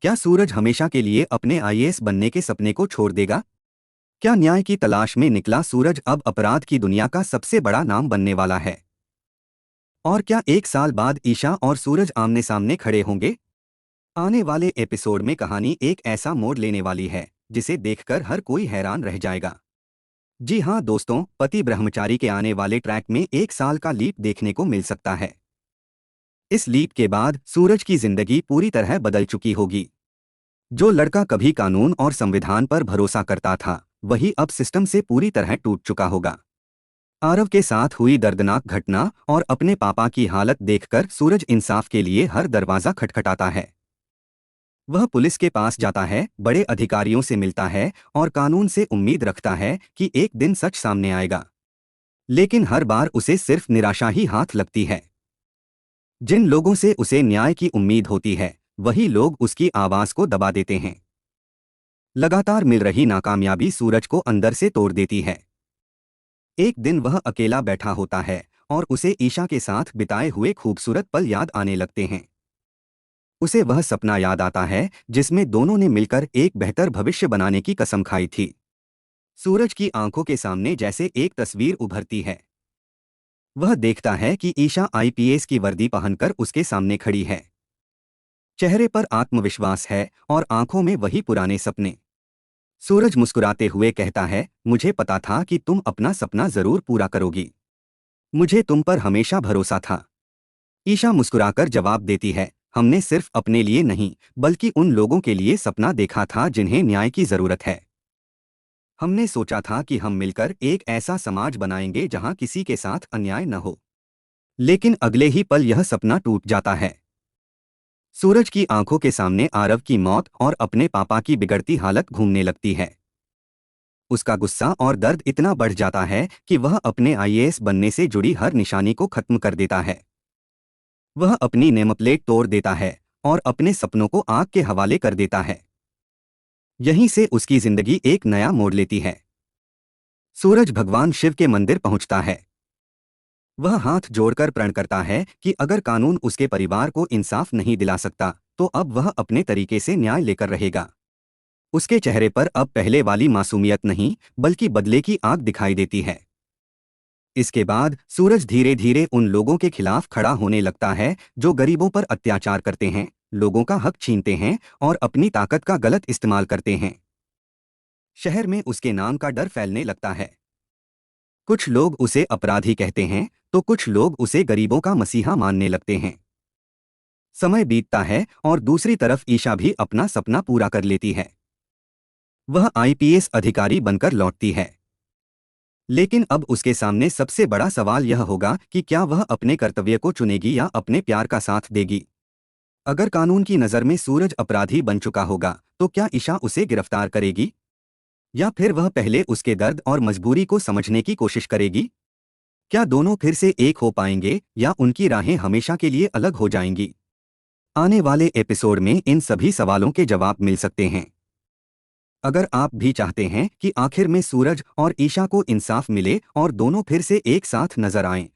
क्या सूरज हमेशा के लिए अपने आईएएस बनने के सपने को छोड़ देगा? क्या न्याय की तलाश में निकला सूरज अब अपराध की दुनिया का सबसे बड़ा नाम बनने वाला है? और क्या 1 साल बाद ईशा और सूरज आमने सामने खड़े होंगे? आने वाले एपिसोड में कहानी एक ऐसा मोड़ लेने वाली है जिसे देखकर हर कोई हैरान रह जाएगा। जी हाँ दोस्तों, पति ब्रह्मचारी के आने वाले ट्रैक में 1 साल का लीप देखने को मिल सकता है। इस लीप के बाद सूरज की जिंदगी पूरी तरह बदल चुकी होगी। जो लड़का कभी कानून और संविधान पर भरोसा करता था, वही अब सिस्टम से पूरी तरह टूट चुका होगा। आरव के साथ हुई दर्दनाक घटना और अपने पापा की हालत देखकर सूरज इंसाफ के लिए हर दरवाजा खटखटाता है। वह पुलिस के पास जाता है, बड़े अधिकारियों से मिलता है और कानून से उम्मीद रखता है कि एक दिन सच सामने आएगा। लेकिन हर बार उसे सिर्फ निराशा ही हाथ लगती है। जिन लोगों से उसे न्याय की उम्मीद होती है, वही लोग उसकी आवाज को दबा देते हैं। लगातार मिल रही नाकामयाबी सूरज को अंदर से तोड़ देती है। एक दिन वह अकेला बैठा होता है और उसे ईशा के साथ बिताए हुए खूबसूरत पल याद आने लगते हैं। उसे वह सपना याद आता है जिसमें दोनों ने मिलकर एक बेहतर भविष्य बनाने की कसम खाई थी। सूरज की आंखों के सामने जैसे एक तस्वीर उभरती है। वह देखता है कि ईशा आईपीएस की वर्दी पहनकर उसके सामने खड़ी है। चेहरे पर आत्मविश्वास है और आंखों में वही पुराने सपने। सूरज मुस्कुराते हुए कहता है, मुझे पता था कि तुम अपना सपना जरूर पूरा करोगी। मुझे तुम पर हमेशा भरोसा था। ईशा मुस्कुराकर जवाब देती है, हमने सिर्फ अपने लिए नहीं बल्कि उन लोगों के लिए सपना देखा था जिन्हें न्याय की जरूरत है। हमने सोचा था कि हम मिलकर एक ऐसा समाज बनाएंगे जहां किसी के साथ अन्याय न हो। लेकिन अगले ही पल यह सपना टूट जाता है। सूरज की आंखों के सामने आरव की मौत और अपने पापा की बिगड़ती हालत घूमने लगती है। उसका गुस्सा और दर्द इतना बढ़ जाता है कि वह अपने आईएएस बनने से जुड़ी हर निशानी को खत्म कर देता है। वह अपनी नेम प्लेट तोड़ देता है और अपने सपनों को आग के हवाले कर देता है। यहीं से उसकी जिंदगी एक नया मोड़ लेती है। सूरज भगवान शिव के मंदिर पहुंचता है। वह हाथ जोड़कर प्रण करता है कि अगर कानून उसके परिवार को इंसाफ नहीं दिला सकता, तो अब वह अपने तरीके से न्याय लेकर रहेगा। उसके चेहरे पर अब पहले वाली मासूमियत नहीं, बल्कि बदले की आग दिखाई देती है। इसके बाद सूरज धीरे धीरे उन लोगों के खिलाफ खड़ा होने लगता है जो गरीबों पर अत्याचार करते हैं, लोगों का हक छीनते हैं और अपनी ताकत का गलत इस्तेमाल करते हैं। शहर में उसके नाम का डर फैलने लगता है। कुछ लोग उसे अपराधी कहते हैं, तो कुछ लोग उसे गरीबों का मसीहा मानने लगते हैं। समय बीतता है और दूसरी तरफ ईशा भी अपना सपना पूरा कर लेती है। वह आईपीएस अधिकारी बनकर लौटती है। लेकिन अब उसके सामने सबसे बड़ा सवाल यह होगा कि क्या वह अपने कर्तव्य को चुनेगी या अपने प्यार का साथ देगी। अगर कानून की नज़र में सूरज अपराधी बन चुका होगा, तो क्या ईशा उसे गिरफ्तार करेगी? या फिर वह पहले उसके दर्द और मजबूरी को समझने की कोशिश करेगी? क्या दोनों फिर से एक हो पाएंगे या उनकी राहें हमेशा के लिए अलग हो जाएंगी? आने वाले एपिसोड में इन सभी सवालों के जवाब मिल सकते हैं। अगर आप भी चाहते हैं कि आखिर में सूरज और ईशा को इंसाफ मिले और दोनों फिर से एक साथ नजर आएं,